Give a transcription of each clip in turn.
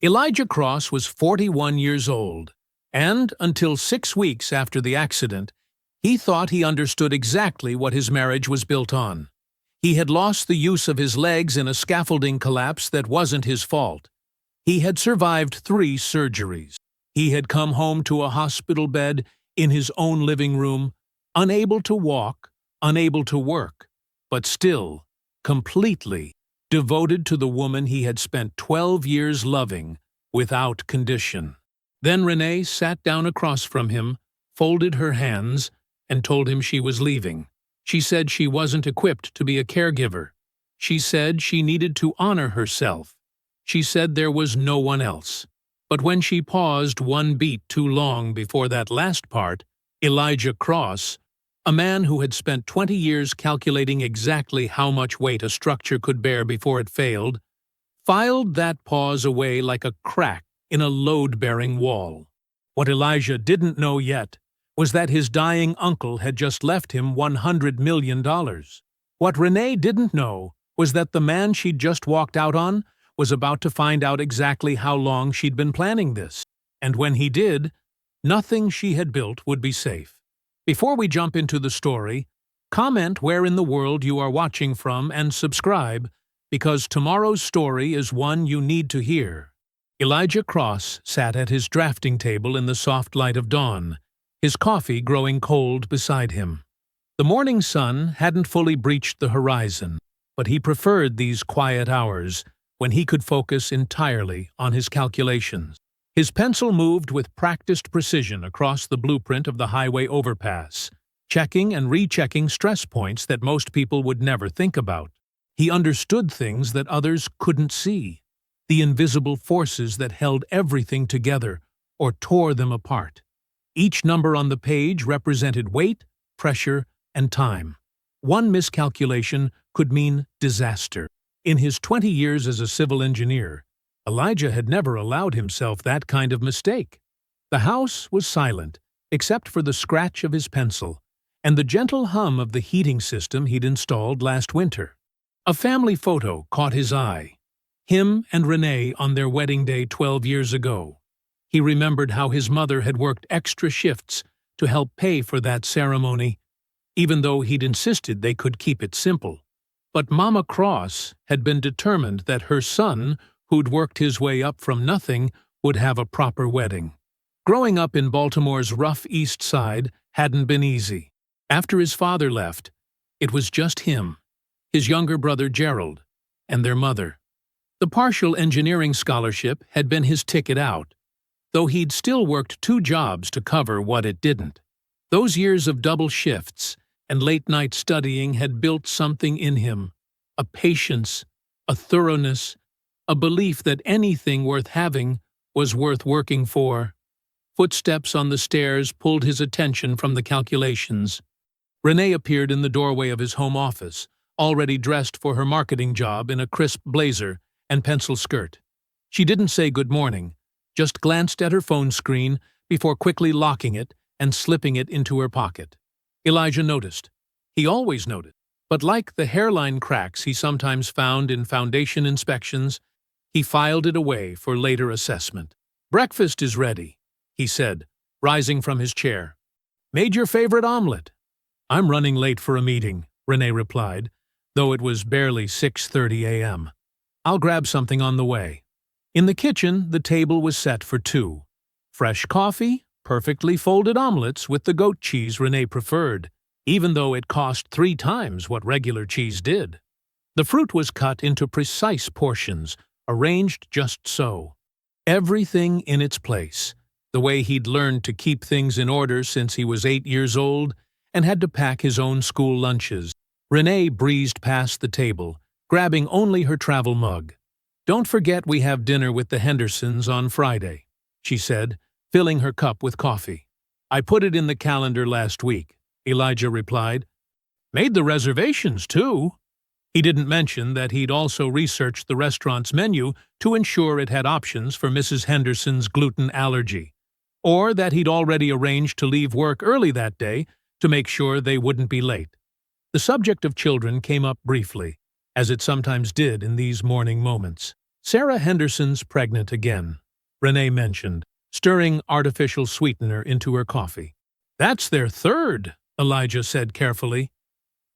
Elijah Cross was 41 years old, and until 6 weeks after the accident, he thought he understood exactly what his marriage was built on. He had lost the use of his legs in a scaffolding collapse that wasn't his fault. He had survived 3 surgeries. He had come home to a hospital bed in his own living room, unable to walk, unable to work, but still, completely devoted to the woman he had spent 12 years loving, without condition. Then Renee sat down across from him, folded her hands, and told him she was leaving. She said she wasn't equipped to be a caregiver. She said she needed to honor herself. She said there was no one else. But when she paused one beat too long before that last part, Elijah Cross, a man who had spent 20 years calculating exactly how much weight a structure could bear before it failed, filed that pause away like a crack in a load-bearing wall. What Elijah didn't know yet was that his dying uncle had just left him $100 million. What Renee didn't know was that the man she'd just walked out on was about to find out exactly how long she'd been planning this. And when he did, nothing she had built would be safe. Before we jump into the story, comment where in the world you are watching from and subscribe, because tomorrow's story is one you need to hear. Elijah Cross sat at his drafting table in the soft light of dawn, his coffee growing cold beside him. The morning sun hadn't fully breached the horizon, but he preferred these quiet hours when he could focus entirely on his calculations. His pencil moved with practiced precision across the blueprint of the highway overpass, checking and rechecking stress points that most people would never think about. He understood things that others couldn't see, the invisible forces that held everything together or tore them apart. Each number on the page represented weight, pressure, and time. One miscalculation could mean disaster. In his 20 years as a civil engineer, Elijah had never allowed himself that kind of mistake. The house was silent, except for the scratch of his pencil and the gentle hum of the heating system he'd installed last winter. A family photo caught his eye. Him and Renee on their wedding day 12 years ago. He remembered how his mother had worked extra shifts to help pay for that ceremony, even though he'd insisted they could keep it simple. But Mama Cross had been determined that her son, who'd worked his way up from nothing, would have a proper wedding. Growing up in Baltimore's rough East Side hadn't been easy. After his father left, it was just him, his younger brother Gerald, and their mother. The partial engineering scholarship had been his ticket out, though he'd still worked 2 jobs to cover what it didn't. Those years of double shifts and late-night studying had built something in him, a patience, a thoroughness, a belief that anything worth having was worth working for. Footsteps on the stairs pulled his attention from the calculations. Renee appeared in the doorway of his home office, already dressed for her marketing job in a crisp blazer and pencil skirt. She didn't say good morning, just glanced at her phone screen before quickly locking it and slipping it into her pocket. Elijah noticed. He always noticed. But like the hairline cracks he sometimes found in foundation inspections, he filed it away for later assessment. "Breakfast is ready," he said, rising from his chair. "Made your favorite omelet." "I'm running late for a meeting," Renee replied, though it was barely 6:30 a.m. "I'll grab something on the way." In the kitchen, the table was set for 2. Fresh coffee, perfectly folded omelets with the goat cheese Renee preferred, even though it cost 3 times what regular cheese did. The fruit was cut into precise portions, arranged just so. Everything in its place, the way he'd learned to keep things in order since he was 8 years old and had to pack his own school lunches. Renee breezed past the table, grabbing only her travel mug. "Don't forget we have dinner with the Hendersons on Friday," she said, filling her cup with coffee. "I put it in the calendar last week," Elijah replied. "Made the reservations, too." He didn't mention that he'd also researched the restaurant's menu to ensure it had options for Mrs. Henderson's gluten allergy, or that he'd already arranged to leave work early that day to make sure they wouldn't be late. The subject of children came up briefly, as it sometimes did in these morning moments. Sarah Henderson's pregnant again, Renee mentioned, stirring artificial sweetener into her coffee. That's their third, Elijah said carefully.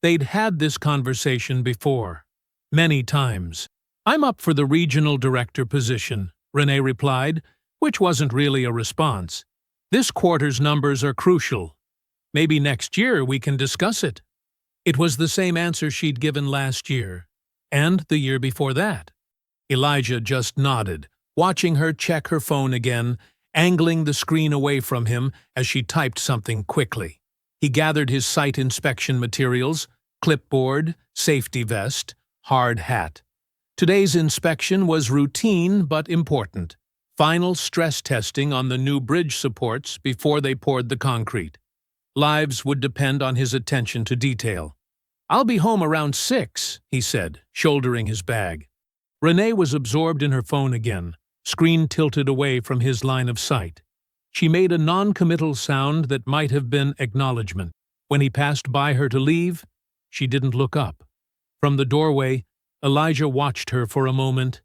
They'd had this conversation before, many times. I'm up for the regional director position, Renee replied, which wasn't really a response. This quarter's numbers are crucial. Maybe next year we can discuss it. It was the same answer she'd given last year, and the year before that. Elijah just nodded, watching her check her phone again, angling the screen away from him as she typed something quickly. He gathered his site inspection materials, clipboard, safety vest, hard hat. Today's inspection was routine but important. Final stress testing on the new bridge supports before they poured the concrete. Lives would depend on his attention to detail. I'll be home around 6, he said, shouldering his bag. Renee was absorbed in her phone again, screen tilted away from his line of sight. She made a non-committal sound that might have been acknowledgement. When he passed by her to leave, she didn't look up. From the doorway, Elijah watched her for a moment.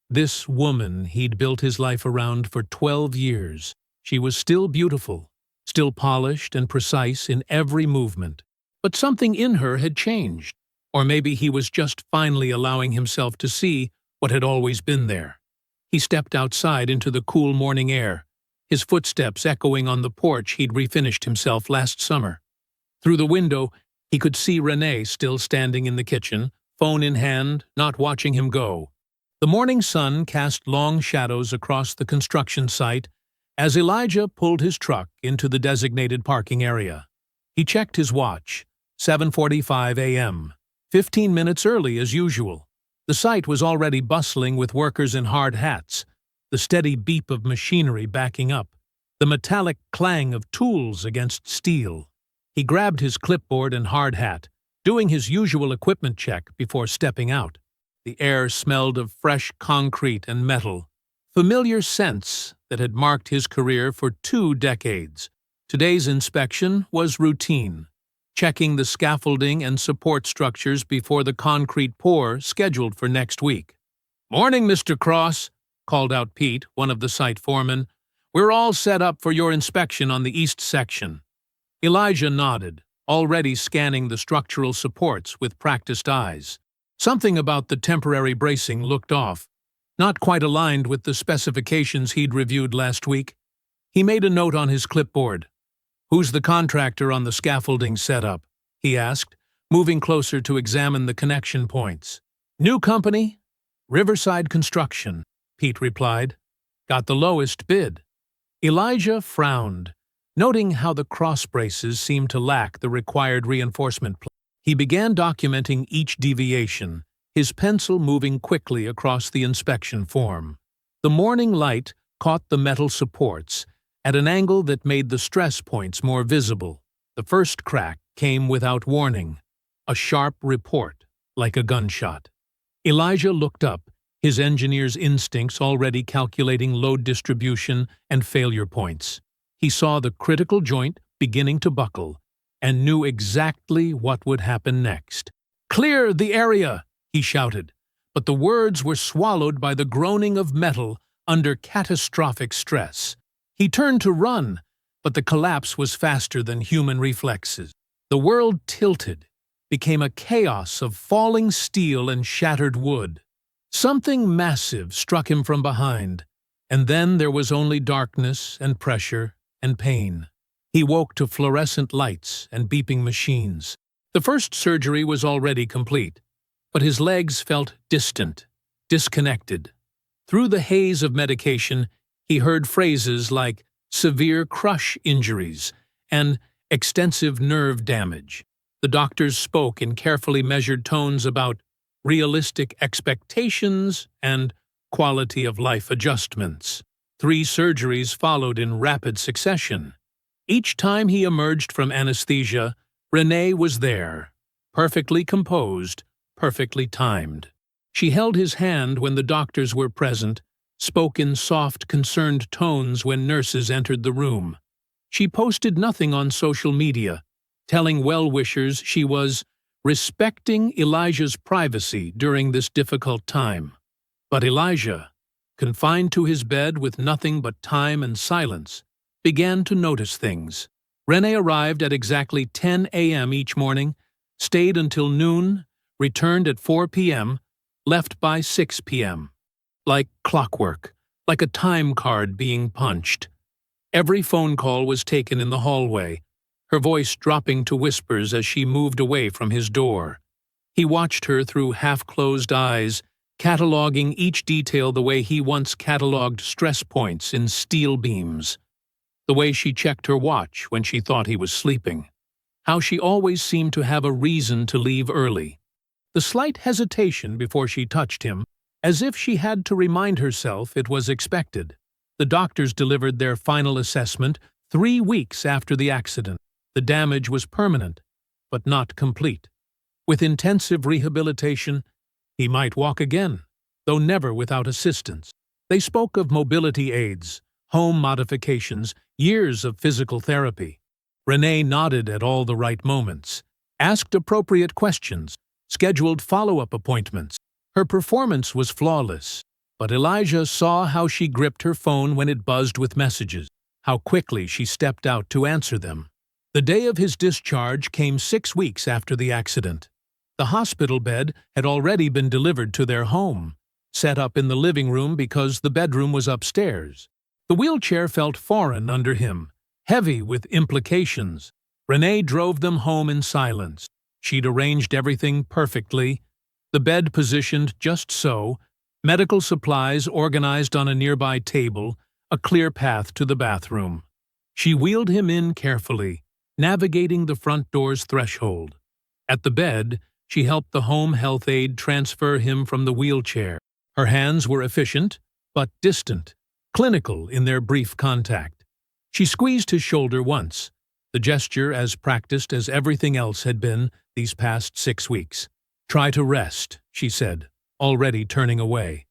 This woman he'd built his life around for 12 years. She was still beautiful, still polished and precise in every movement. But something in her had changed. Or maybe he was just finally allowing himself to see what had always been there. He stepped outside into the cool morning air, his footsteps echoing on the porch he'd refinished himself last summer. Through the window, he could see Renee still standing in the kitchen, phone in hand, not watching him go. The morning sun cast long shadows across the construction site as Elijah pulled his truck into the designated parking area. He checked his watch, 7:45 a.m., 15 minutes early as usual. The site was already bustling with workers in hard hats, the steady beep of machinery backing up, the metallic clang of tools against steel. He grabbed his clipboard and hard hat, doing his usual equipment check before stepping out. The air smelled of fresh concrete and metal, familiar scents that had marked his career for 2 decades. Today's inspection was routine, checking the scaffolding and support structures before the concrete pour scheduled for next week. "Morning, Mr. Cross," called out Pete, one of the site foremen. "We're all set up for your inspection on the east section." Elijah nodded, already scanning the structural supports with practiced eyes. Something about the temporary bracing looked off, not quite aligned with the specifications he'd reviewed last week. He made a note on his clipboard. "Who's the contractor on the scaffolding setup?" he asked, moving closer to examine the connection points. "New company? Riverside Construction," Pete replied. "Got the lowest bid." Elijah frowned, noting how the cross braces seemed to lack the required reinforcement. He began documenting each deviation, his pencil moving quickly across the inspection form. The morning light caught the metal supports at an angle that made the stress points more visible. The first crack came without warning, a sharp report, like a gunshot. Elijah looked up, his engineer's instincts already calculating load distribution and failure points. He saw the critical joint beginning to buckle, and knew exactly what would happen next. "Clear the area!" he shouted, but the words were swallowed by the groaning of metal under catastrophic stress. He turned to run, but the collapse was faster than human reflexes. The world tilted, became a chaos of falling steel and shattered wood. Something massive struck him from behind, and then there was only darkness and pressure and pain. He woke to fluorescent lights and beeping machines. The first surgery was already complete, but his legs felt distant, disconnected. Through the haze of medication, he heard phrases like severe crush injuries and extensive nerve damage. The doctors spoke in carefully measured tones about realistic expectations and quality of life adjustments. 3 surgeries followed in rapid succession. Each time he emerged from anesthesia, Renee was there, perfectly composed, perfectly timed. She held his hand when the doctors were present, spoke in soft, concerned tones when nurses entered the room. She posted nothing on social media, telling well-wishers she was respecting Elijah's privacy during this difficult time. But Elijah, confined to his bed with nothing but time and silence, began to notice things. Renee arrived at exactly 10 a.m. each morning, stayed until noon, returned at 4 p.m., left by 6 p.m. Like clockwork, like a time card being punched. Every phone call was taken in the hallway, her voice dropping to whispers as she moved away from his door. He watched her through half-closed eyes, cataloging each detail the way he once cataloged stress points in steel beams. The way she checked her watch when she thought he was sleeping. How she always seemed to have a reason to leave early. The slight hesitation before she touched him, as if she had to remind herself it was expected. The doctors delivered their final assessment 3 weeks after the accident. The damage was permanent, but not complete. With intensive rehabilitation, he might walk again, though never without assistance. They spoke of mobility aids, home modifications, years of physical therapy. Renee nodded at all the right moments, asked appropriate questions, scheduled follow-up appointments. Her performance was flawless, but Elijah saw how she gripped her phone when it buzzed with messages, how quickly she stepped out to answer them. The day of his discharge came 6 weeks after the accident. The hospital bed had already been delivered to their home, set up in the living room because the bedroom was upstairs. The wheelchair felt foreign under him, heavy with implications. Renee drove them home in silence. She'd arranged everything perfectly, the bed positioned just so, medical supplies organized on a nearby table, a clear path to the bathroom. She wheeled him in carefully, navigating the front door's threshold. At the bed, she helped the home health aide transfer him from the wheelchair. Her hands were efficient, but distant, clinical in their brief contact. She squeezed his shoulder once, the gesture as practiced as everything else had been these past 6 weeks. "Try to rest," she said, already turning away.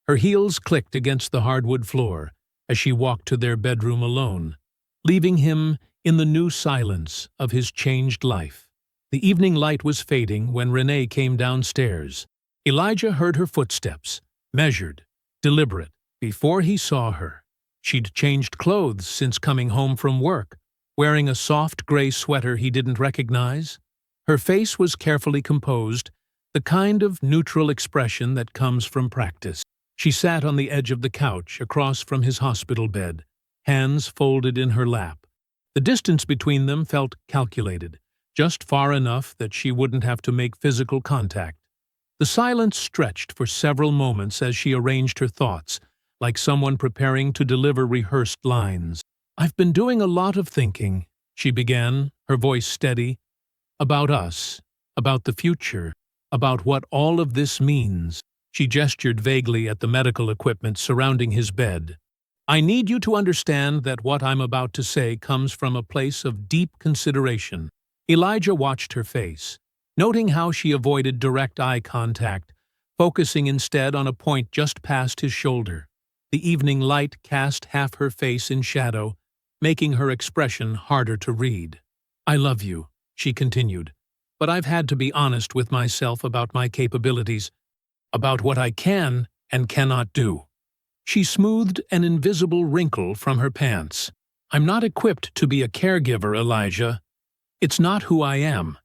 Her heels clicked against the hardwood floor as she walked to their bedroom alone, leaving him in the new silence of his changed life. The evening light was fading when Renee came downstairs. Elijah heard her footsteps, measured, deliberate. Before he saw her, she'd changed clothes since coming home from work, wearing a soft gray sweater he didn't recognize. Her face was carefully composed, the kind of neutral expression that comes from practice. She sat on the edge of the couch across from his hospital bed, hands folded in her lap. The distance between them felt calculated, just far enough that she wouldn't have to make physical contact. The silence stretched for several moments as she arranged her thoughts, like someone preparing to deliver rehearsed lines. "I've been doing a lot of thinking," she began, her voice steady, "about us, about the future, about what all of this means." She gestured vaguely at the medical equipment surrounding his bed. "I need you to understand that what I'm about to say comes from a place of deep consideration." Elijah watched her face, noting how she avoided direct eye contact, focusing instead on a point just past his shoulder. The evening light cast half her face in shadow, making her expression harder to read. "I love you," she continued, "but I've had to be honest with myself about my capabilities, about what I can and cannot do." She smoothed an invisible wrinkle from her pants. "I'm not equipped to be a caregiver, Elijah. It's not who I am,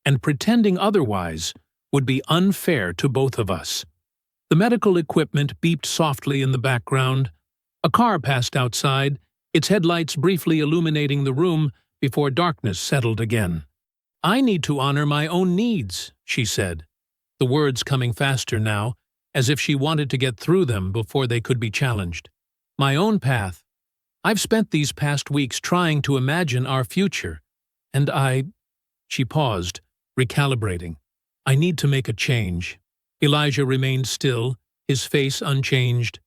and pretending otherwise would be unfair to both of us." The medical equipment beeped softly in the background. A car passed outside, its headlights briefly illuminating the room before darkness settled again. "I need to honor my own needs," she said, the words coming faster now, as if she wanted to get through them before they could be challenged. "My own path. I've spent these past weeks trying to imagine our future, and She paused, recalibrating. "I need to make a change." Elijah remained still, his face unchanged.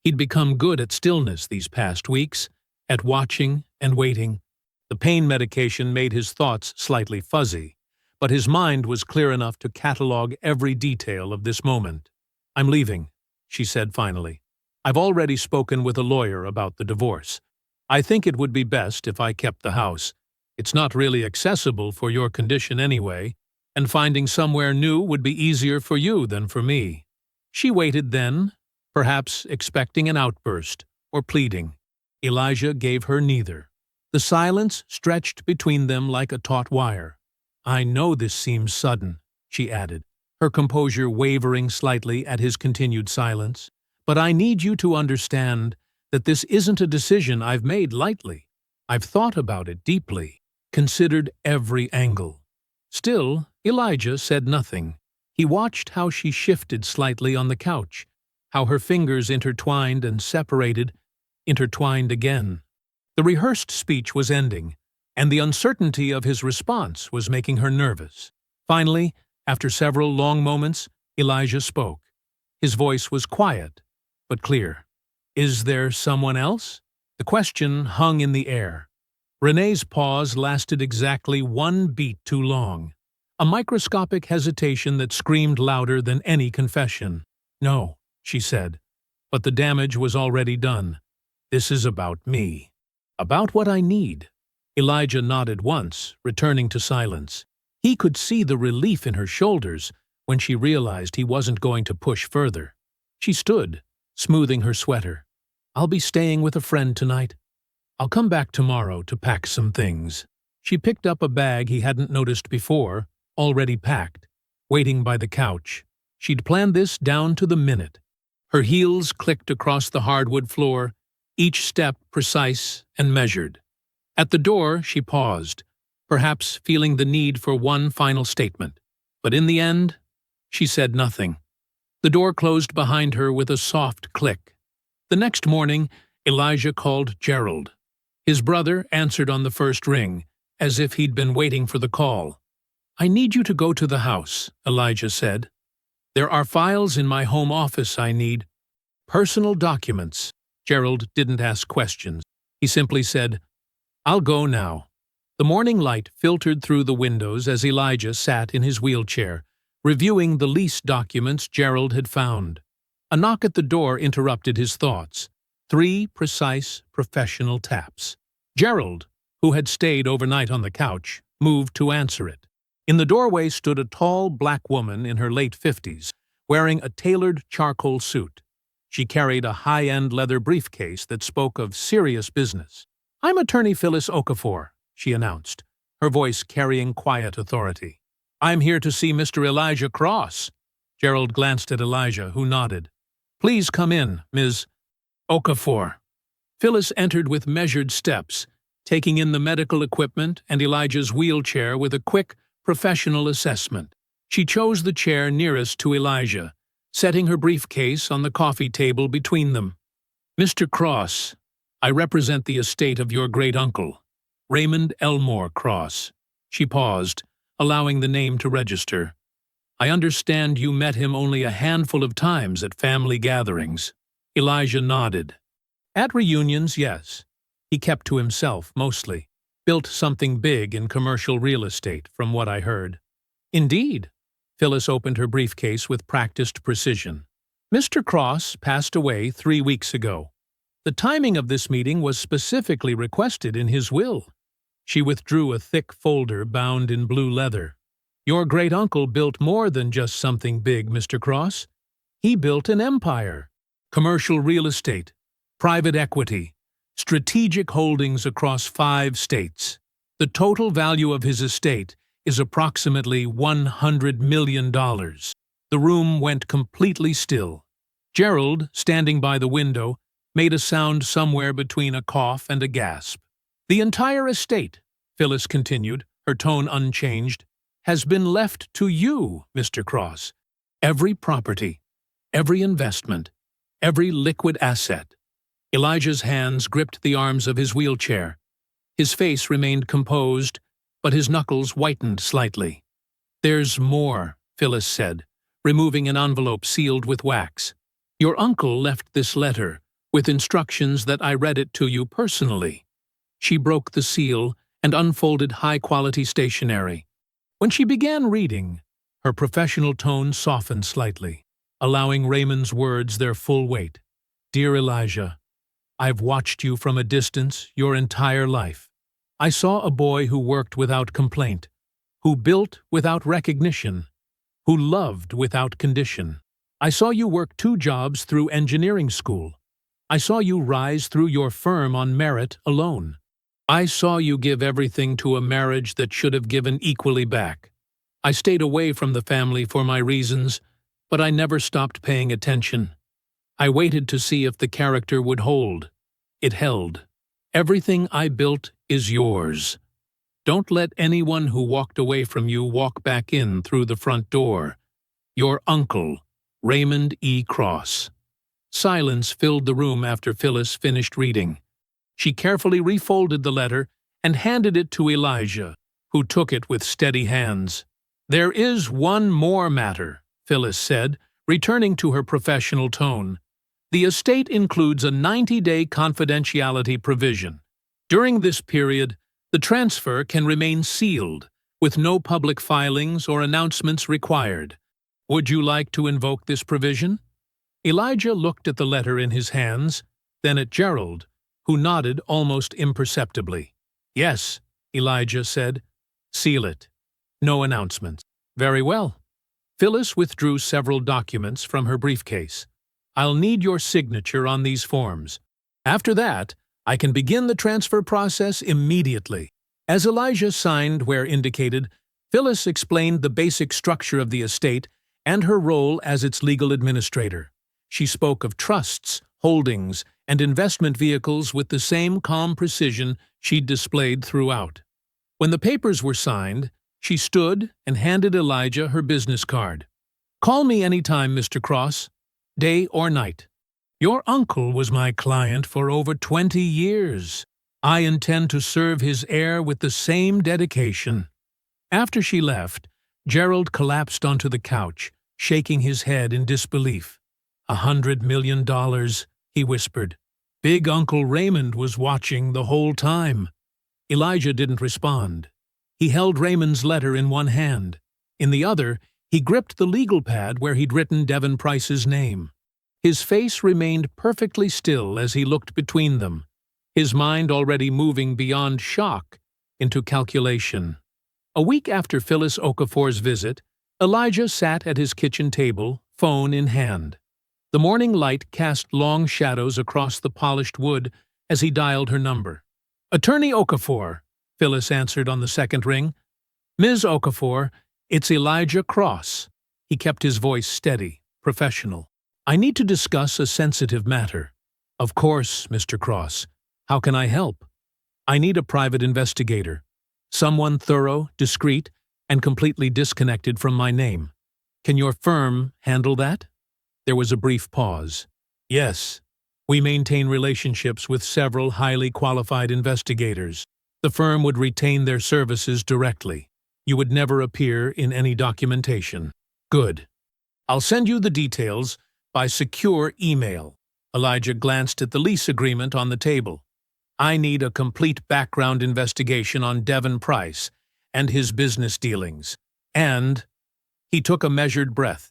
He'd become good at stillness these past weeks, at watching and waiting. The pain medication made his thoughts slightly fuzzy, but his mind was clear enough to catalog every detail of this moment. "I'm leaving," she said finally. "I've already spoken with a lawyer about the divorce. I think it would be best if I kept the house. It's not really accessible for your condition anyway, and finding somewhere new would be easier for you than for me." She waited then, perhaps expecting an outburst or pleading. Elijah gave her neither. The silence stretched between them like a taut wire. "I know this seems sudden," she added, her composure wavering slightly at his continued silence, "but I need you to understand that this isn't a decision I've made lightly. I've thought about it deeply, considered every angle." Still, Elijah said nothing. He watched how she shifted slightly on the couch, how her fingers intertwined and separated, intertwined again. The rehearsed speech was ending, and the uncertainty of his response was making her nervous. Finally, after several long moments, Elijah spoke. His voice was quiet, but clear. "Is there someone else?" The question hung in the air. Renee's pause lasted exactly 1 beat too long, a microscopic hesitation that screamed louder than any confession. "No," she said, "but the damage was already done. This is about me. About what I need." Elijah nodded once, returning to silence. He could see the relief in her shoulders when she realized he wasn't going to push further. She stood, smoothing her sweater. "I'll be staying with a friend tonight. I'll come back tomorrow to pack some things." She picked up a bag he hadn't noticed before, already packed, waiting by the couch. She'd planned this down to the minute. Her heels clicked across the hardwood floor, each step precise and measured. At the door, she paused, perhaps feeling the need for one final statement. But in the end, she said nothing. The door closed behind her with a soft click. The next morning, Elijah called Gerald. His brother answered on the first ring, as if he'd been waiting for the call. "I need you to go to the house," Elijah said. "There are files in my home office I need." "Personal documents." Gerald didn't ask questions. He simply said, "I'll go now." The morning light filtered through the windows as Elijah sat in his wheelchair, reviewing the lease documents Gerald had found. A knock at the door interrupted his thoughts. 3 precise, professional taps. Gerald, who had stayed overnight on the couch, moved to answer it. In the doorway stood a tall black woman in her late 50s, wearing a tailored charcoal suit. She carried a high-end leather briefcase that spoke of serious business. "I'm attorney Phyllis Okafor," she announced, her voice carrying quiet authority. "I'm here to see Mr. Elijah Cross." Gerald glanced at Elijah, who nodded. "Please come in, Ms. Okafor." Phyllis entered with measured steps, taking in the medical equipment and Elijah's wheelchair with a quick, professional assessment. She chose the chair nearest to Elijah, setting her briefcase on the coffee table between them. "Mr. Cross, I represent the estate of your great-uncle, Raymond Elmore Cross." She paused, allowing the name to register. "I understand you met him only a handful of times at family gatherings." Elijah nodded. "At reunions, yes. He kept to himself, mostly. Built something big in commercial real estate, from what I heard." "Indeed." Phyllis opened her briefcase with practiced precision. "Mr. Cross passed away 3 weeks ago. The timing of this meeting was specifically requested in his will." She withdrew a thick folder bound in blue leather. "Your great-uncle built more than just something big, Mr. Cross. He built an empire. Commercial real estate, private equity, strategic holdings across 5 states. The total value of his estate is approximately $100 million. The room went completely still. Gerald, standing by the window, made a sound somewhere between a cough and a gasp. "The entire estate," Phyllis continued, her tone unchanged, "has been left to you, Mr. Cross. Every property, every investment, every liquid asset." Elijah's hands gripped the arms of his wheelchair. His face remained composed, but his knuckles whitened slightly. "There's more," Phyllis said, removing an envelope sealed with wax. "Your uncle left this letter, with instructions that I read it to you personally." She broke the seal and unfolded high-quality stationery. When she began reading, her professional tone softened slightly, allowing Raymond's words their full weight. "Dear Elijah, I've watched you from a distance your entire life. I saw a boy who worked without complaint, who built without recognition, who loved without condition. I saw you work 2 jobs through engineering school. I saw you rise through your firm on merit alone. I saw you give everything to a marriage that should have given equally back. I stayed away from the family for my reasons, but I never stopped paying attention. I waited to see if the character would hold. It held. Everything I built is yours. Don't let anyone who walked away from you walk back in through the front door. Your uncle, Raymond E. Cross. Silence filled the room after Phyllis finished reading. She carefully refolded the letter and handed it to Elijah, who took it with steady hands. "There is one more matter," Phyllis said, returning to her professional tone. "The estate includes a 90-day confidentiality provision. During this period, the transfer can remain sealed, with no public filings or announcements required. Would you like to invoke this provision?" Elijah looked at the letter in his hands, then at Gerald, who nodded almost imperceptibly. "Yes," Elijah said. "Seal it. No announcements." "Very well." Phyllis withdrew several documents from her briefcase. "I'll need your signature on these forms. After that, I can begin the transfer process immediately." As Elijah signed where indicated, Phyllis explained the basic structure of the estate and her role as its legal administrator. She spoke of trusts, holdings, and investment vehicles with the same calm precision she'd displayed throughout. When the papers were signed, she stood and handed Elijah her business card. "Call me any time, Mr. Cross, day or night. Your uncle was my client for over 20 years. I intend to serve his heir with the same dedication." After she left, Gerald collapsed onto the couch, shaking his head in disbelief. $100 million, he whispered. Big Uncle Raymond was watching the whole time. Elijah didn't respond. He held Raymond's letter in one hand. In the other, he gripped the legal pad where he'd written Devon Price's name. His face remained perfectly still as he looked between them, his mind already moving beyond shock into calculation. A week after Phyllis Okafor's visit, Elijah sat at his kitchen table, phone in hand. The morning light cast long shadows across the polished wood as he dialed her number. "Attorney Okafor," Phyllis answered on the second ring. "Ms. Okafor, it's Elijah Cross." He kept his voice steady, professional. "I need to discuss a sensitive matter." "Of course, Mr. Cross. How can I help?" "I need a private investigator. Someone thorough, discreet, and completely disconnected from my name. Can your firm handle that?" There was a brief pause. "Yes. We maintain relationships with several highly qualified investigators. The firm would retain their services directly. You would never appear in any documentation." "Good. I'll send you the details by secure email." Elijah glanced at the lease agreement on the table. "I need a complete background investigation on Devon Price and his business dealings. And," he took a measured breath,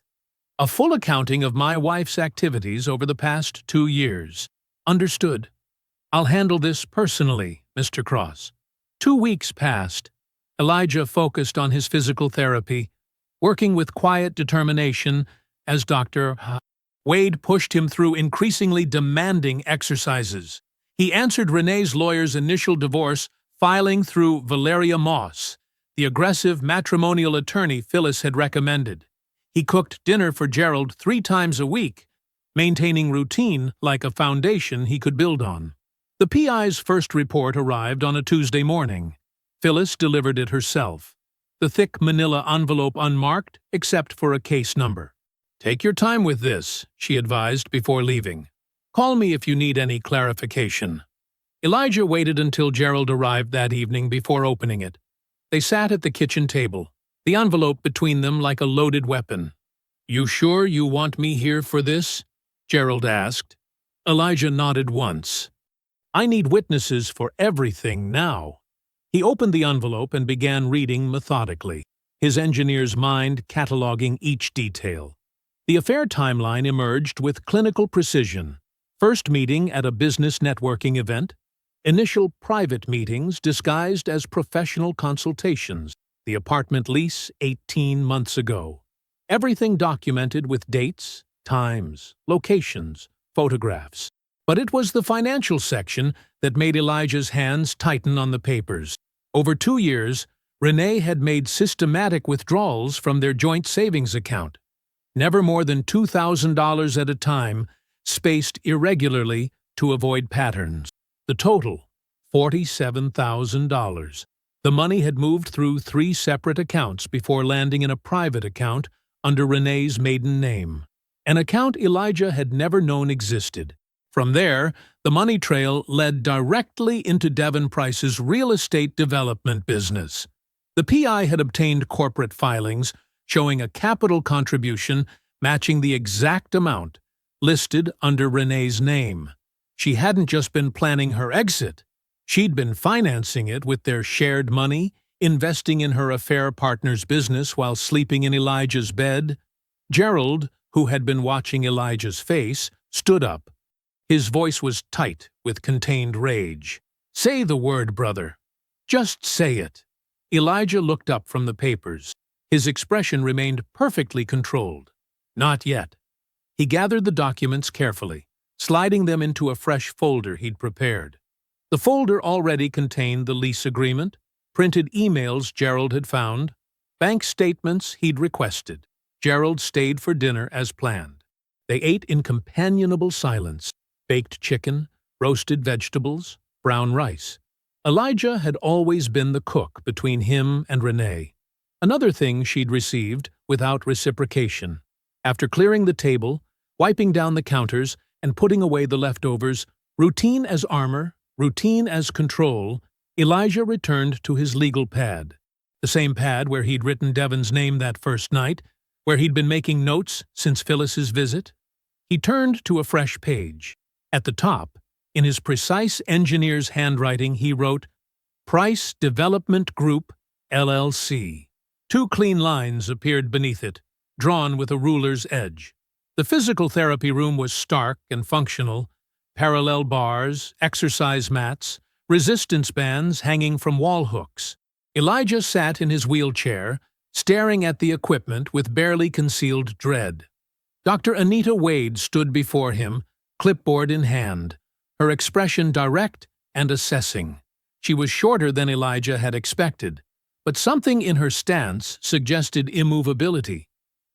"a full accounting of my wife's activities over the past 2 years." "Understood. I'll handle this personally, Mr. Cross." 2 weeks passed. Elijah focused on his physical therapy, working with quiet determination as Dr. Wade pushed him through increasingly demanding exercises. He answered Renee's lawyer's initial divorce filing through Valeria Moss, the aggressive matrimonial attorney Phyllis had recommended. He cooked dinner for Gerald 3 times a week, maintaining routine like a foundation he could build on. The PI's first report arrived on a Tuesday morning. Phyllis delivered it herself, the thick manila envelope unmarked except for a case number. "Take your time with this," she advised before leaving. "Call me if you need any clarification." Elijah waited until Gerald arrived that evening before opening it. They sat at the kitchen table, the envelope between them like a loaded weapon. "You sure you want me here for this?" Gerald asked. Elijah nodded once. "I need witnesses for everything now." He opened the envelope and began reading methodically, his engineer's mind cataloging each detail. The affair timeline emerged with clinical precision. First meeting at a business networking event. Initial private meetings disguised as professional consultations. The apartment lease 18 months ago. Everything documented with dates, times, locations, photographs. But it was the financial section that made Elijah's hands tighten on the papers. Over 2 years, Renee had made systematic withdrawals from their joint savings account, never more than $2,000 at a time, spaced irregularly to avoid patterns. The total, $47,000. The money had moved through 3 separate accounts before landing in a private account under Renee's maiden name, an account Elijah had never known existed. From there, the money trail led directly into Devon Price's real estate development business. The PI had obtained corporate filings showing a capital contribution matching the exact amount listed under Renee's name. She hadn't just been planning her exit. She'd been financing it with their shared money, investing in her affair partner's business while sleeping in Elijah's bed. Gerald, who had been watching Elijah's face, stood up. His voice was tight with contained rage. "Say the word, brother. Just say it." Elijah looked up from the papers. His expression remained perfectly controlled. Not yet. He gathered the documents carefully, sliding them into a fresh folder he'd prepared. The folder already contained the lease agreement, printed emails Gerald had found, bank statements he'd requested. Gerald stayed for dinner as planned. They ate in companionable silence: baked chicken, roasted vegetables, brown rice. Elijah had always been the cook between him and Renee, another thing she'd received without reciprocation. After clearing the table, wiping down the counters, and putting away the leftovers, routine as armor, routine as control, Elijah returned to his legal pad, the same pad where he'd written Devon's name that first night, where he'd been making notes since Phyllis's visit. He turned to a fresh page. At the top, in his precise engineer's handwriting, he wrote, "Price Development Group, LLC." 2 clean lines appeared beneath it, drawn with a ruler's edge. The physical therapy room was stark and functional: parallel bars, exercise mats, resistance bands hanging from wall hooks. Elijah sat in his wheelchair, staring at the equipment with barely concealed dread. Dr. Anita Wade stood before him, clipboard in hand, her expression direct and assessing. She was shorter than Elijah had expected, but something in her stance suggested immovability.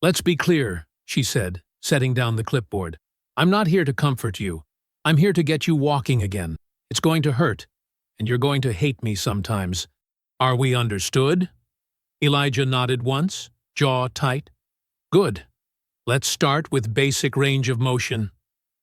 "Let's be clear," she said, setting down the clipboard. "I'm not here to comfort you. I'm here to get you walking again. It's going to hurt, and you're going to hate me sometimes. Are we understood?" Elijah nodded once, jaw tight. "Good. Let's start with basic range of motion."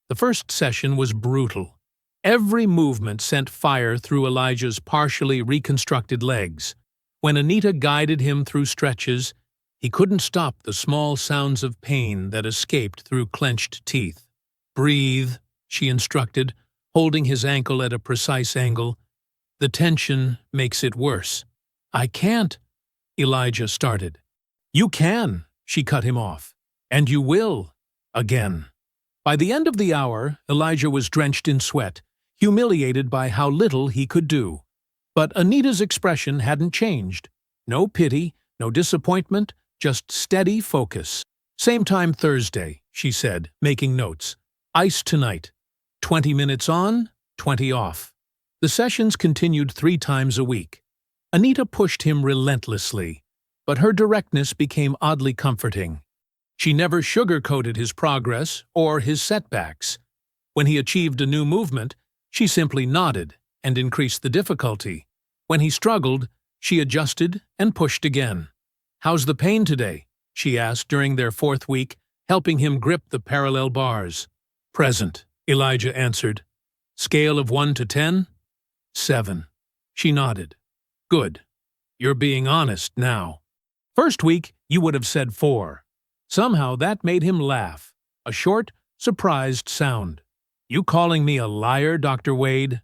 The first session was brutal. Every movement sent fire through Elijah's partially reconstructed legs. When Anita guided him through stretches, he couldn't stop the small sounds of pain that escaped through clenched teeth. "Breathe," she instructed, holding his ankle at a precise angle. "The tension makes it worse." "I can't," Elijah started. "You can," she cut him off. "And you will. Again." By the end of the hour, Elijah was drenched in sweat, humiliated by how little he could do. But Anita's expression hadn't changed. No pity, no disappointment, just steady focus. "Same time Thursday," she said, making notes. "Ice tonight. 20 minutes on, 20 off." The sessions continued 3 times a week. Anita pushed him relentlessly, but her directness became oddly comforting. She never sugar-coated his progress or his setbacks. When he achieved a new movement, she simply nodded and increased the difficulty. When he struggled, she adjusted and pushed again. "How's the pain today?" she asked during their 4th week, helping him grip the parallel bars. "Present," Elijah answered. "Scale of 1 to 10? 7. She nodded. "Good. You're being honest now. First week, you would have said 4. Somehow that made him laugh, a short, surprised sound. "You calling me a liar, Dr. Wade?"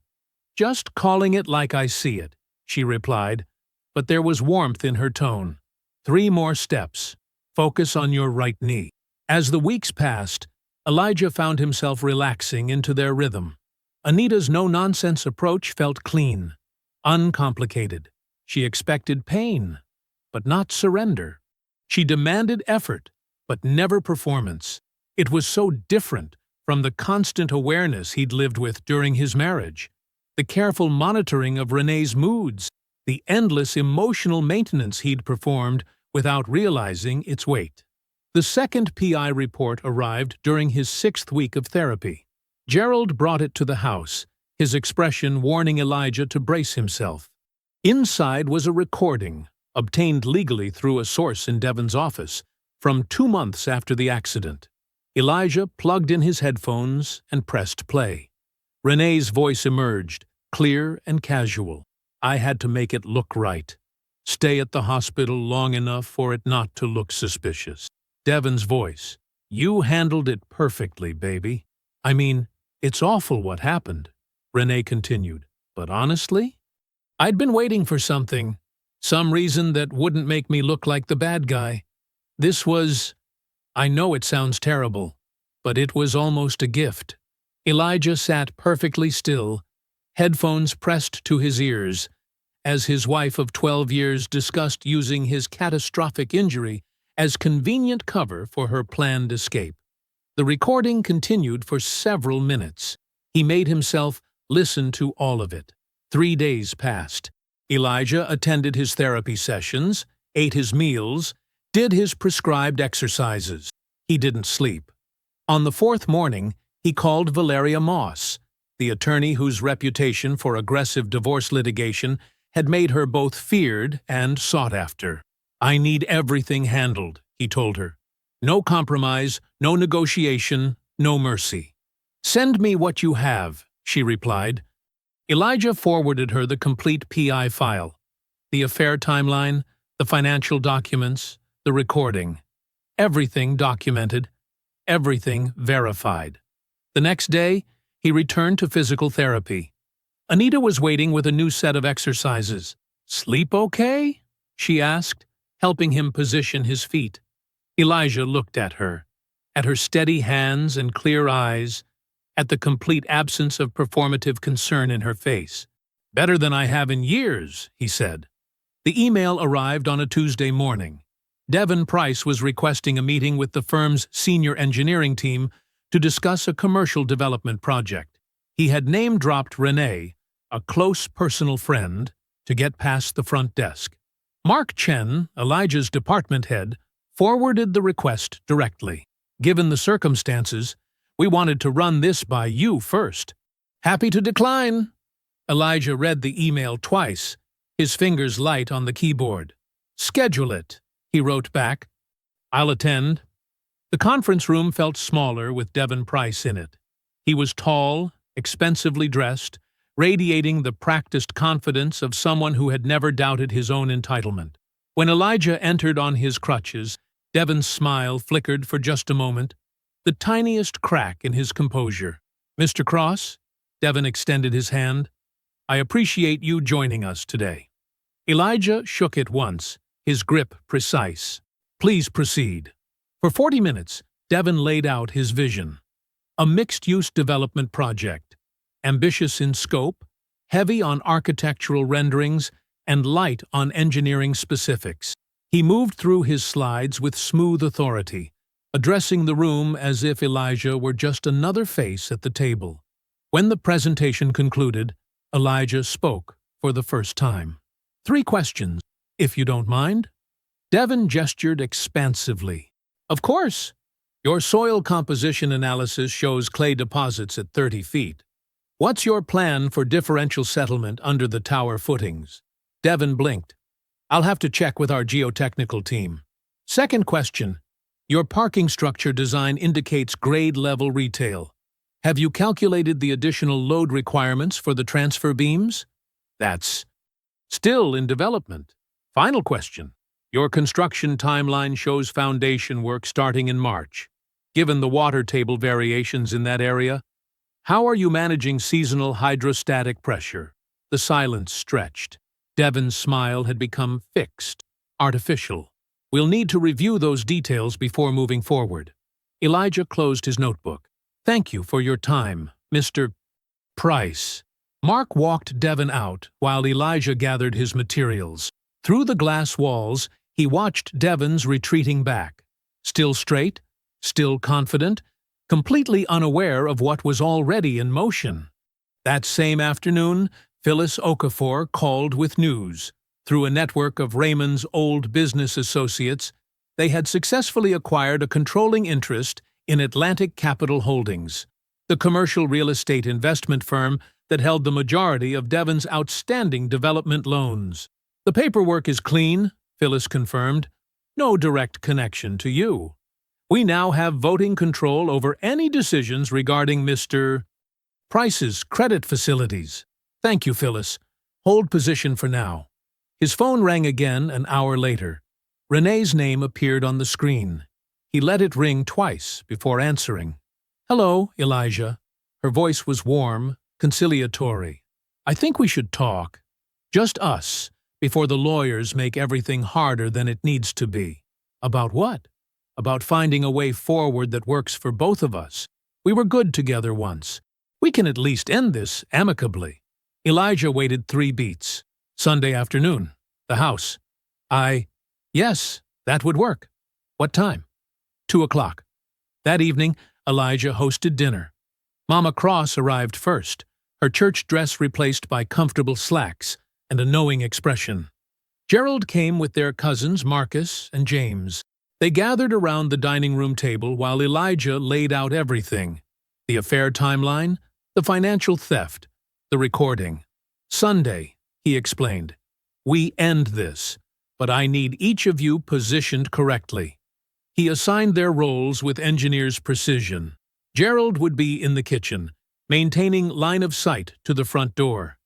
"Just calling it like I see it," she replied, but there was warmth in her tone. 3 more steps. Focus on your right knee. As the weeks passed, Elijah found himself relaxing into their rhythm. Anita's no-nonsense approach felt clean, uncomplicated. She expected pain, but not surrender. She demanded effort, but never performance. It was so different from the constant awareness he'd lived with during his marriage, the careful monitoring of Renee's moods, the endless emotional maintenance he'd performed without realizing its weight. The second PI report arrived during his 6th week of therapy. Gerald brought it to the house, his expression warning Elijah to brace himself. Inside was a recording, obtained legally through a source in Devon's office, from 2 months after the accident. Elijah plugged in his headphones and pressed play. Renee's voice emerged, clear and casual. I had to make it look right. Stay at the hospital long enough for it not to look suspicious. Devon's voice. You handled it perfectly, baby. I mean, it's awful what happened, Renee continued. But honestly, I'd been waiting for something. Some reason that wouldn't make me look like the bad guy. This was... I know it sounds terrible, but it was almost a gift. Elijah sat perfectly still, headphones pressed to his ears, as his wife of 12 years discussed using his catastrophic injury as convenient cover for her planned escape. The recording continued for several minutes. He made himself listen to all of it. 3 days passed. Elijah attended his therapy sessions, ate his meals, did his prescribed exercises. He didn't sleep. On the 4th morning, he called Valeria Moss, the attorney whose reputation for aggressive divorce litigation had made her both feared and sought after. I need everything handled, he told her. No compromise, no negotiation, no mercy. Send me what you have, she replied. Elijah forwarded her the complete PI file, the affair timeline, the financial documents, the recording. Everything documented, everything verified. The next day, he returned to physical therapy. Anita was waiting with a new set of exercises. Sleep okay? She asked, helping him position his feet. Elijah looked at her steady hands and clear eyes, at the complete absence of performative concern in her face. Better than I have in years, he said. The email arrived on a Tuesday morning. Devon Price was requesting a meeting with the firm's senior engineering team to discuss a commercial development project. He had name-dropped Renee, a close personal friend, to get past the front desk. Mark Chen, Elijah's department head, forwarded the request directly. Given the circumstances, we wanted to run this by you first. Happy to decline. Elijah read the email twice, his fingers light on the keyboard. Schedule it, he wrote back. I'll attend. The conference room felt smaller with Devon Price in it. He was tall, expensively dressed, radiating the practiced confidence of someone who had never doubted his own entitlement. When Elijah entered on his crutches, Devon's smile flickered for just a moment, the tiniest crack in his composure. Mr. Cross, Devon extended his hand. I appreciate you joining us today. Elijah shook it once, his grip precise. Please proceed. For 40 minutes, Devon laid out his vision. A mixed-use development project, ambitious in scope, heavy on architectural renderings, and light on engineering specifics. He moved through his slides with smooth authority, addressing the room as if Elijah were just another face at the table. When the presentation concluded, Elijah spoke for the first time. 3 questions, if you don't mind. Devon gestured expansively. Of course. Your soil composition analysis shows clay deposits at 30 feet. What's your plan for differential settlement under the tower footings? Devon blinked. I'll have to check with our geotechnical team. Second question. Your parking structure design indicates grade-level retail. Have you calculated the additional load requirements for the transfer beams? That's still in development. Final question. Your construction timeline shows foundation work starting in March. Given the water table variations in that area, how are you managing seasonal hydrostatic pressure? The silence stretched. Devon's smile had become fixed, artificial. We'll need to review those details before moving forward. Elijah closed his notebook. Thank you for your time, Mr. Price. Mark walked Devon out while Elijah gathered his materials. Through the glass walls, he watched Devon's retreating back. Still straight, still confident, completely unaware of what was already in motion. That same afternoon, Phyllis Okafor called with news. Through a network of Raymond's old business associates, they had successfully acquired a controlling interest in Atlantic Capital Holdings, the commercial real estate investment firm that held the majority of Devon's outstanding development loans. "The paperwork is clean," Phyllis confirmed. "No direct connection to you. We now have voting control over any decisions regarding Mr. Price's credit facilities. Thank you, Phyllis. Hold position for now." His phone rang again an hour later. Renee's name appeared on the screen. He let it ring twice before answering. "Hello, Elijah." Her voice was warm, conciliatory. "I think we should talk. Just us, before the lawyers make everything harder than it needs to be." "About what?" "About finding a way forward that works for both of us. We were good together once. We can at least end this amicably." Elijah waited 3 beats. "Sunday afternoon. The house." Yes, that would work." "What time?" 2 o'clock. That evening, Elijah hosted dinner. Mama Cross arrived first, her church dress replaced by comfortable slacks and a knowing expression. Gerald came with their cousins Marcus and James. They gathered around the dining room table while Elijah laid out everything: the affair timeline, the financial theft, the recording. "Sunday," he explained. "We end this, but I need each of you positioned correctly." He assigned their roles with engineer's precision. Gerald would be in the kitchen, maintaining line of sight to the front door.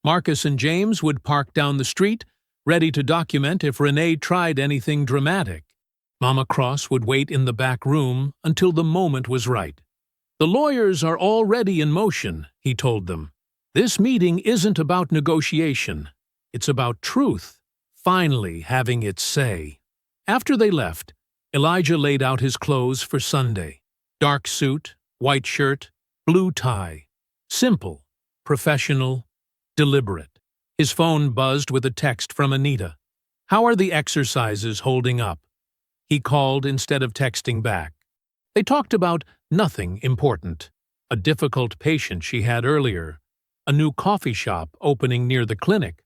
Marcus and James would park down the street, ready to document if Renee tried anything dramatic. Mama Cross would wait in the back room until the moment was right. "The lawyers are already in motion," he told them. "This meeting isn't about negotiation. It's about truth finally having its say." After they left, Elijah laid out his clothes for Sunday. Dark suit, white shirt, blue tie. Simple, professional, deliberate. His phone buzzed with a text from Anita. "How are the exercises holding up?" He called instead of texting back. They talked about nothing important. A difficult patient she had earlier. A new coffee shop opening near the clinic.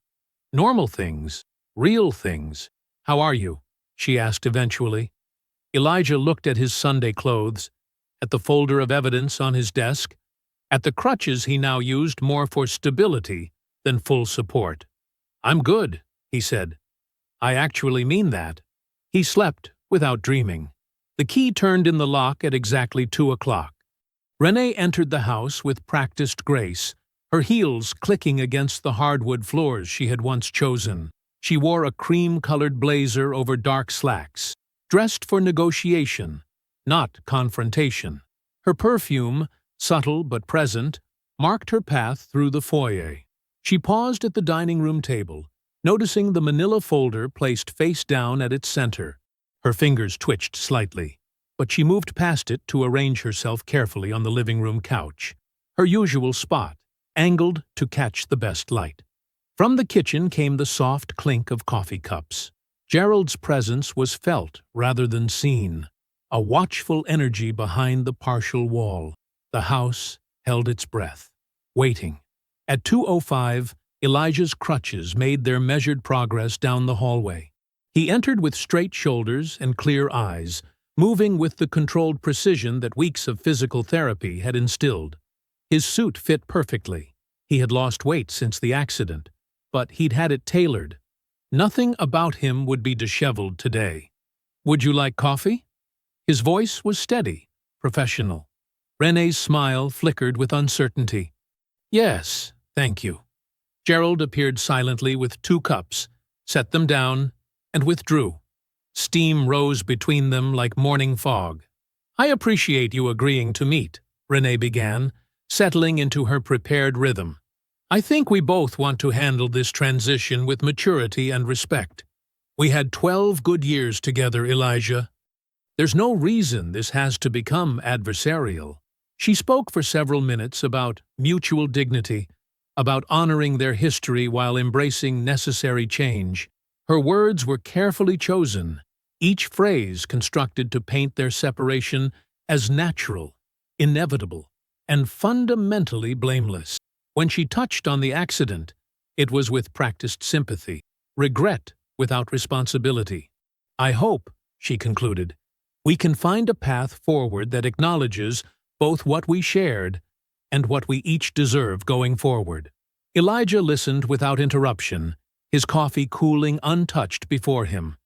Normal things, real things. "How are you?" she asked eventually. Elijah looked at his Sunday clothes, at the folder of evidence on his desk, at the crutches he now used more for stability than full support. "I'm good," he said. "I actually mean that." He slept without dreaming. The key turned in the lock at exactly 2 o'clock. Renee entered the house with practiced grace, her heels clicking against the hardwood floors she had once chosen. She wore a cream-colored blazer over dark slacks, dressed for negotiation, not confrontation. Her perfume, subtle but present, marked her path through the foyer. She paused at the dining room table, noticing the manila folder placed face down at its center. Her fingers twitched slightly, but she moved past it to arrange herself carefully on the living room couch, her usual spot, angled to catch the best light. From the kitchen came the soft clink of coffee cups. Gerald's presence was felt rather than seen, a watchful energy behind the partial wall. The house held its breath, waiting. At 2:05, Elijah's crutches made their measured progress down the hallway. He entered with straight shoulders and clear eyes, moving with the controlled precision that weeks of physical therapy had instilled. His suit fit perfectly. He had lost weight since the accident, but he'd had it tailored. Nothing about him would be disheveled today. "Would you like coffee?" His voice was steady, professional. Renee's smile flickered with uncertainty. "Yes, thank you." Gerald appeared silently with 2 cups, set them down, and withdrew. Steam rose between them like morning fog. "I appreciate you agreeing to meet," Renee began, settling into her prepared rhythm. "I think we both want to handle this transition with maturity and respect. We had 12 good years together, Elijah. There's no reason this has to become adversarial." She spoke for several minutes about mutual dignity, about honoring their history while embracing necessary change. Her words were carefully chosen, each phrase constructed to paint their separation as natural, inevitable, and fundamentally blameless. When she touched on the accident, it was with practiced sympathy, regret without responsibility. "I hope," she concluded, "we can find a path forward that acknowledges both what we shared and what we each deserve going forward." Elijah listened without interruption, his coffee cooling untouched before him.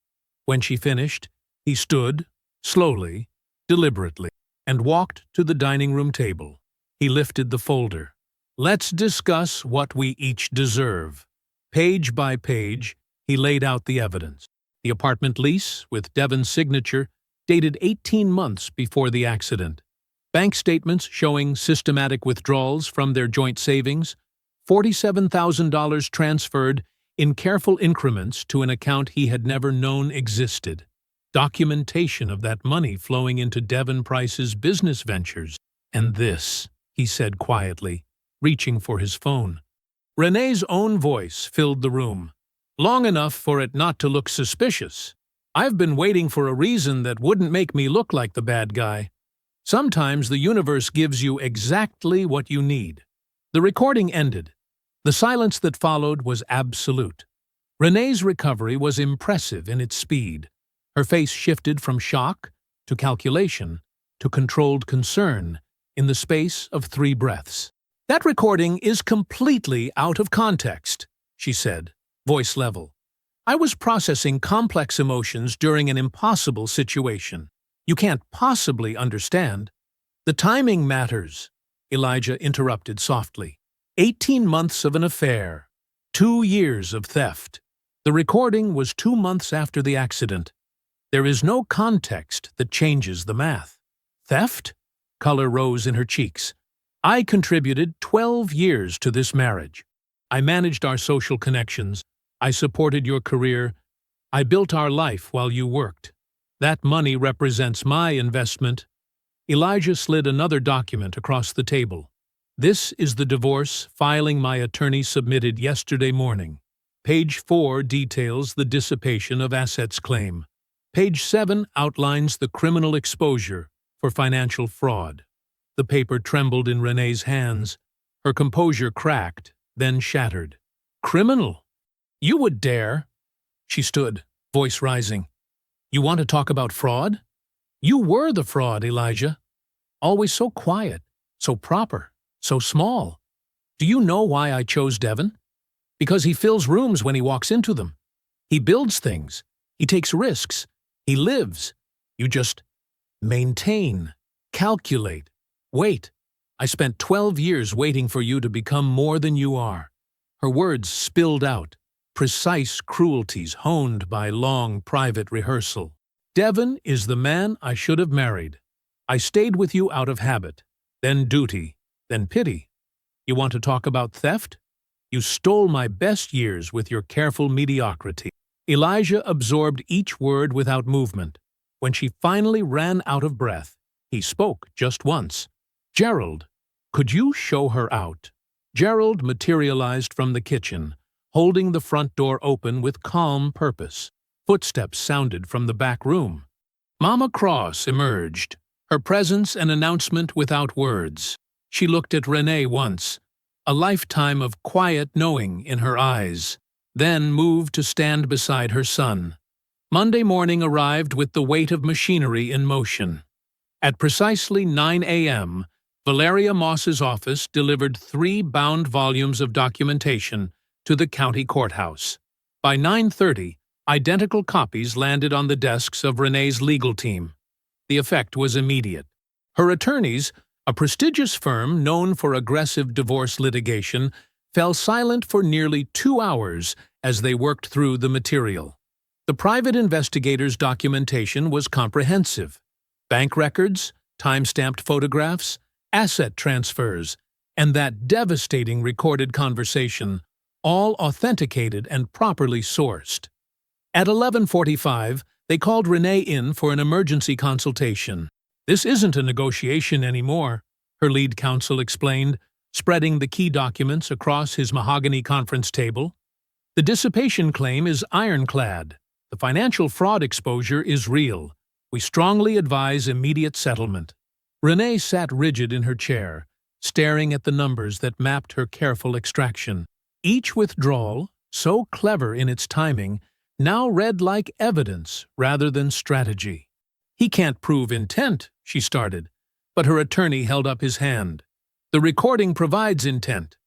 When she finished, he stood, slowly, deliberately, and walked to the dining room table. He lifted the folder. "Let's discuss what we each deserve." Page by page, he laid out the evidence. The apartment lease, with Devon's signature, dated 18 months before the accident. Bank statements showing systematic withdrawals from their joint savings, $47,000 transferred in careful increments to an account he had never known existed. Documentation of that money flowing into Devon Price's business ventures. "And this," he said quietly, reaching for his phone. Renee's own voice filled the room, long enough for it not to look suspicious. "I've been waiting for a reason that wouldn't make me look like the bad guy. Sometimes the universe gives you exactly what you need." The recording ended. The silence that followed was absolute. Renee's recovery was impressive in its speed. Her face shifted from shock to calculation to controlled concern in the space of 3 breaths. "That recording is completely out of context," she said, voice level. "I was processing complex emotions during an impossible situation. You can't possibly understand." "The timing matters," Elijah interrupted softly. 18 months of an affair, 2 years of theft. The recording was 2 months after the accident. There is no context that changes the math. "Theft?" Color rose in her cheeks. "I contributed 12 years to this marriage. I managed our social connections. I supported your career. I built our life while you worked. That money represents my investment." Elijah slid another document across the table. "This is the divorce filing my attorney submitted yesterday morning. Page 4 details the dissipation of assets claim. Page 7 outlines the criminal exposure for financial fraud." The paper trembled in Renee's hands. Her composure cracked, then shattered. "Criminal? You would dare?" She stood, voice rising. "You want to talk about fraud? You were the fraud, Elijah. Always so quiet, so proper, so small. Do you know why I chose Devon? Because he fills rooms when he walks into them. He builds things. He takes risks. He lives. You just maintain, calculate, wait. I spent 12 years waiting for you to become more than you are." Her words spilled out, precise cruelties honed by long private rehearsal. "Devon is the man I should have married. I stayed with you out of habit, then duty, then pity. You want to talk about theft? You stole my best years with your careful mediocrity." Elijah absorbed each word without movement. When she finally ran out of breath, he spoke just once. "Gerald, could you show her out?" Gerald materialized from the kitchen, holding the front door open with calm purpose. Footsteps sounded from the back room. Mama Cross emerged, her presence an announcement without words. She looked at Renee once, a lifetime of quiet knowing in her eyes, then moved to stand beside her son. Monday morning arrived with the weight of machinery in motion. At precisely 9 a.m., Valeria Moss's office delivered 3 bound volumes of documentation to the county courthouse. By 9:30, identical copies landed on the desks of Renee's legal team. The effect was immediate. Her attorneys, a prestigious firm known for aggressive divorce litigation, fell silent for nearly 2 hours as they worked through the material. The private investigator's documentation was comprehensive. Bank records, time-stamped photographs, asset transfers, and that devastating recorded conversation, all authenticated and properly sourced. At 11:45, they called Renee in for an emergency consultation. "This isn't a negotiation anymore," her lead counsel explained, spreading the key documents across his mahogany conference table. "The dissipation claim is ironclad. The financial fraud exposure is real. We strongly advise immediate settlement." Renee sat rigid in her chair, staring at the numbers that mapped her careful extraction. Each withdrawal, so clever in its timing, now read like evidence rather than strategy. "He can't prove intent," she started, but her attorney held up his hand. "The recording provides intent.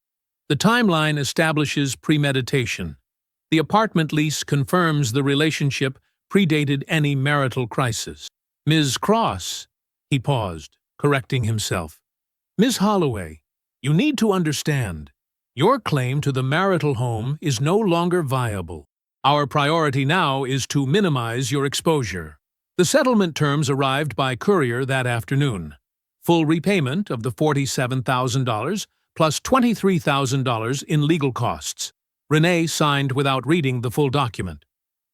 The timeline establishes premeditation. The apartment lease confirms the relationship predated any marital crisis. Ms. Cross," he paused, correcting himself. "Ms. Holloway, you need to understand. Your claim to the marital home is no longer viable. Our priority now is to minimize your exposure." The settlement terms arrived by courier that afternoon. Full repayment of the $47,000 plus $23,000 in legal costs. Renee signed without reading the full document.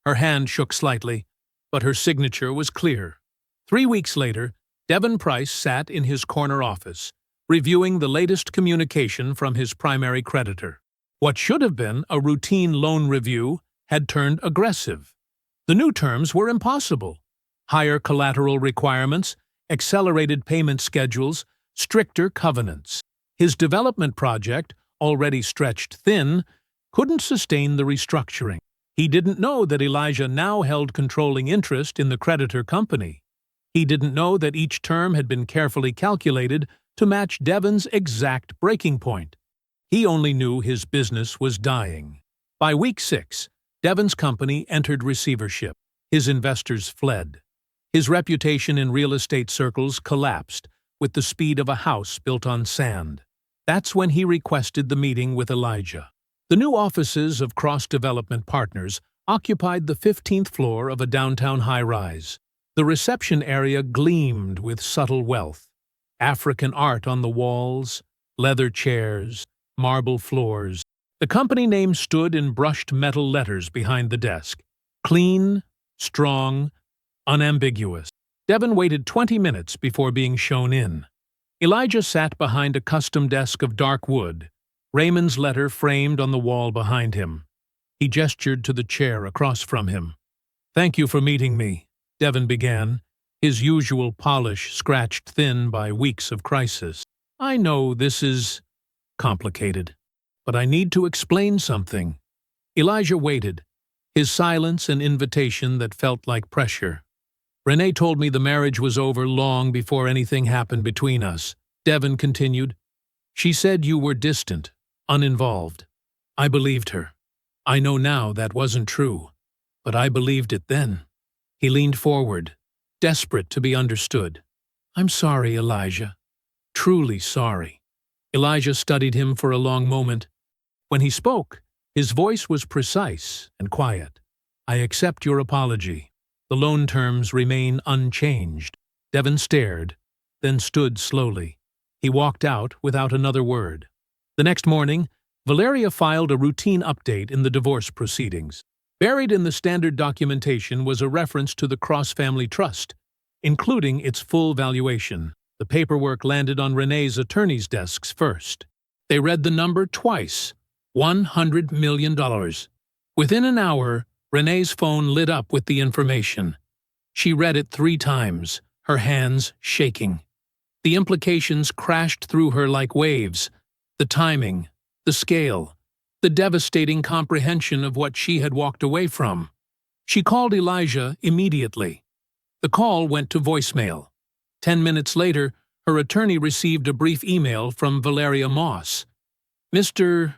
Her hand shook slightly, but her signature was clear. 3 weeks later, Devon Price sat in his corner office, reviewing the latest communication from his primary creditor. What should have been a routine loan review had turned aggressive. The new terms were impossible. Higher collateral requirements, accelerated payment schedules, stricter covenants. His development project, already stretched thin, couldn't sustain the restructuring. He didn't know that Elijah now held controlling interest in the creditor company. He didn't know that each term had been carefully calculated to match Devon's exact breaking point. He only knew his business was dying. By week 6, Devon's company entered receivership. His investors fled. His reputation in real estate circles collapsed with the speed of a house built on sand. That's when he requested the meeting with Elijah. The new offices of Cross Development Partners occupied the 15th floor of a downtown high-rise. The reception area gleamed with subtle wealth. African art on the walls, leather chairs, marble floors. The company name stood in brushed metal letters behind the desk. Clean, strong, unambiguous. Devon waited 20 minutes before being shown in. Elijah sat behind a custom desk of dark wood, Raymond's letter framed on the wall behind him. He gestured to the chair across from him. "Thank you for meeting me," Devon began, his usual polish scratched thin by weeks of crisis. "I know this is complicated, but I need to explain something." Elijah waited, his silence an invitation that felt like pressure. "Renee told me the marriage was over long before anything happened between us," Devon continued. "She said you were distant, uninvolved. I believed her. I know now that wasn't true, but I believed it then." He leaned forward, desperate to be understood. "I'm sorry, Elijah. Truly sorry." Elijah studied him for a long moment. When he spoke, his voice was precise and quiet. "I accept your apology. The loan terms remain unchanged." Devon stared, then stood slowly. He walked out without another word. The next morning, Valeria filed a routine update in the divorce proceedings. Buried in the standard documentation was a reference to the Cross Family Trust, including its full valuation. The paperwork landed on Renee's attorney's desks first. They read the number twice, $100 million. Within an hour, Renee's phone lit up with the information. She read it 3 times, her hands shaking. The implications crashed through her like waves. The timing, the scale, the devastating comprehension of what she had walked away from. She called Elijah immediately. The call went to voicemail. 10 minutes later, her attorney received a brief email from Valeria Moss. "Mr.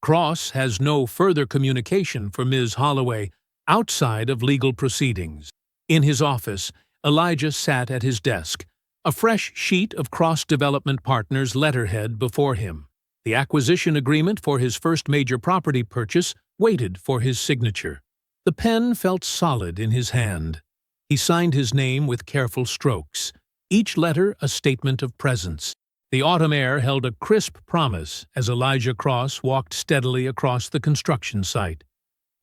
Cross has no further communication for Ms. Holloway outside of legal proceedings." In his office, Elijah sat at his desk, a fresh sheet of Cross Development Partners letterhead before him. The acquisition agreement for his first major property purchase waited for his signature. The pen felt solid in his hand. He signed his name with careful strokes, each letter a statement of presence. The autumn air held a crisp promise as Elijah Cross walked steadily across the construction site.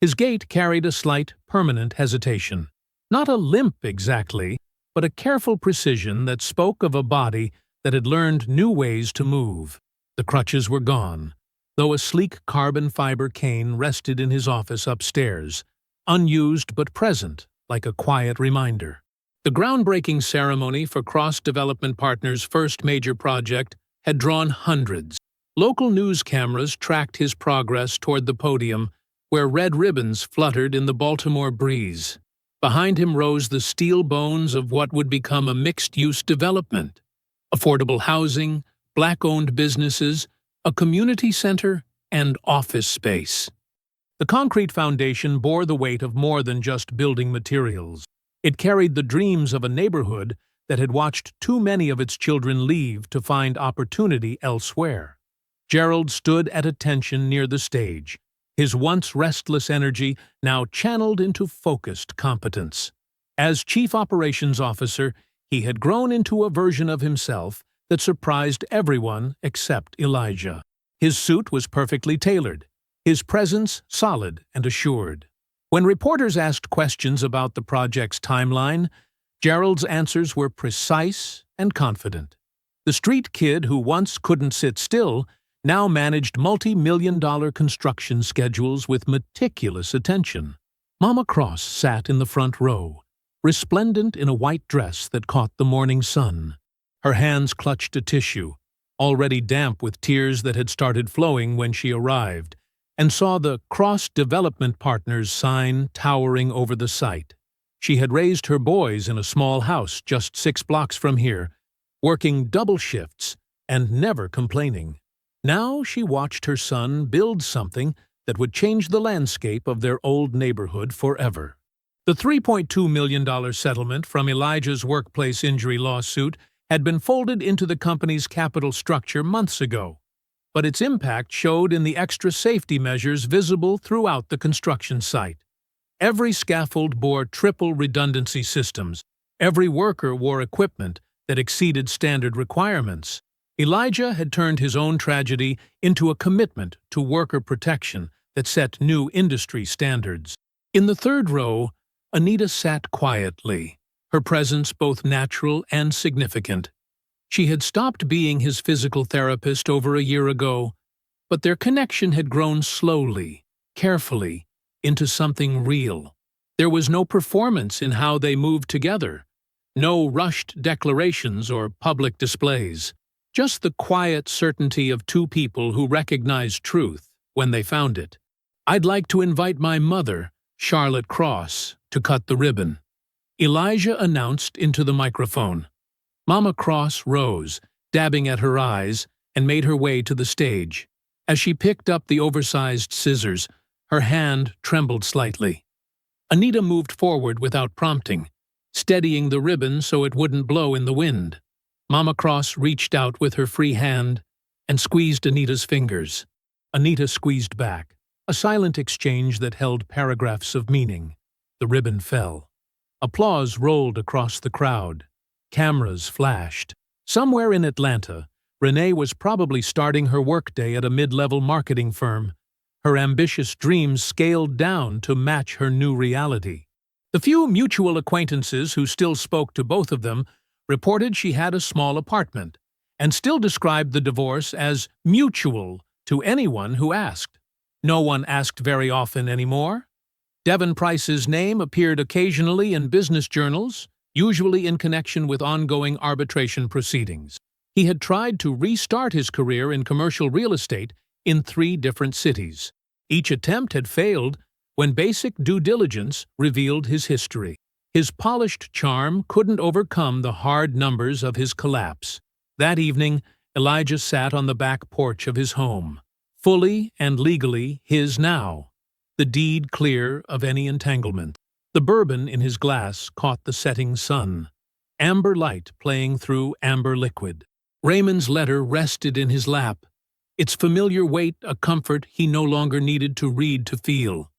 His gait carried a slight, permanent hesitation. Not a limp exactly, but a careful precision that spoke of a body that had learned new ways to move. The crutches were gone, though a sleek carbon fiber cane rested in his office upstairs, unused but present, like a quiet reminder. The groundbreaking ceremony for Cross Development Partners' first major project had drawn hundreds. Local news cameras tracked his progress toward the podium, where red ribbons fluttered in the Baltimore breeze. Behind him rose the steel bones of what would become a mixed-use development. Affordable housing, Black-owned businesses, a community center, and office space. The concrete foundation bore the weight of more than just building materials. It carried the dreams of a neighborhood that had watched too many of its children leave to find opportunity elsewhere. Gerald stood at attention near the stage, his once restless energy now channeled into focused competence. As Chief Operations Officer, he had grown into a version of himself that surprised everyone except Elijah. His suit was perfectly tailored, his presence solid and assured. When reporters asked questions about the project's timeline, Gerald's answers were precise and confident. The street kid who once couldn't sit still now managed multi-million-dollar construction schedules with meticulous attention. Mama Cross sat in the front row, resplendent in a white dress that caught the morning sun. Her hands clutched a tissue, already damp with tears that had started flowing when she arrived, and saw the Cross Development Partners sign towering over the site. She had raised her boys in a small house just 6 blocks from here, working double shifts and never complaining. Now she watched her son build something that would change the landscape of their old neighborhood forever. The $3.2 million settlement from Elijah's workplace injury lawsuit had been folded into the company's capital structure months ago, but its impact showed in the extra safety measures visible throughout the construction site. Every scaffold bore triple redundancy systems. Every worker wore equipment that exceeded standard requirements. Elijah had turned his own tragedy into a commitment to worker protection that set new industry standards. In the third row, Anita sat quietly, her presence both natural and significant. She had stopped being his physical therapist over a year ago, but their connection had grown slowly, carefully, into something real. There was no performance in how they moved together, no rushed declarations or public displays. Just the quiet certainty of two people who recognized truth when they found it. "I'd like to invite my mother, Charlotte Cross, to cut the ribbon," Elijah announced into the microphone. Mama Cross rose, dabbing at her eyes, and made her way to the stage. As she picked up the oversized scissors, her hand trembled slightly. Anita moved forward without prompting, steadying the ribbon so it wouldn't blow in the wind. Mama Cross reached out with her free hand and squeezed Anita's fingers. Anita squeezed back, a silent exchange that held paragraphs of meaning. The ribbon fell. Applause rolled across the crowd. Cameras flashed. Somewhere in Atlanta, Renee was probably starting her workday at a mid-level marketing firm, her ambitious dreams scaled down to match her new reality. The few mutual acquaintances who still spoke to both of them reported she had a small apartment, and still described the divorce as mutual to anyone who asked. No one asked very often anymore. Devon Price's name appeared occasionally in business journals, usually in connection with ongoing arbitration proceedings. He had tried to restart his career in commercial real estate in 3 different cities. Each attempt had failed when basic due diligence revealed his history. His polished charm couldn't overcome the hard numbers of his collapse. That evening, Elijah sat on the back porch of his home, fully and legally his now, the deed clear of any entanglement. The bourbon in his glass caught the setting sun, amber light playing through amber liquid. Raymond's letter rested in his lap, its familiar weight a comfort he no longer needed to read to feel.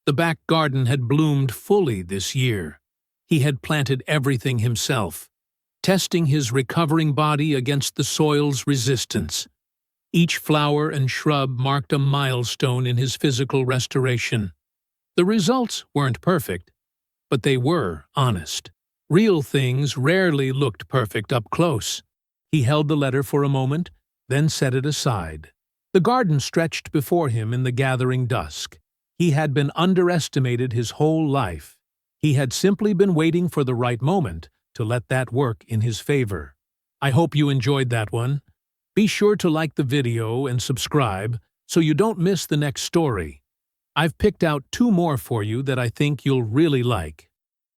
The back garden had bloomed fully this year. He had planted everything himself, testing his recovering body against the soil's resistance. Each flower and shrub marked a milestone in his physical restoration. The results weren't perfect, but they were honest. Real things rarely looked perfect up close. He held the letter for a moment, then set it aside. The garden stretched before him in the gathering dusk. He had been underestimated his whole life. He had simply been waiting for the right moment to let that work in his favor. I hope you enjoyed that one. Be sure to like the video and subscribe so you don't miss the next story. I've picked out 2 more for you that I think you'll really like.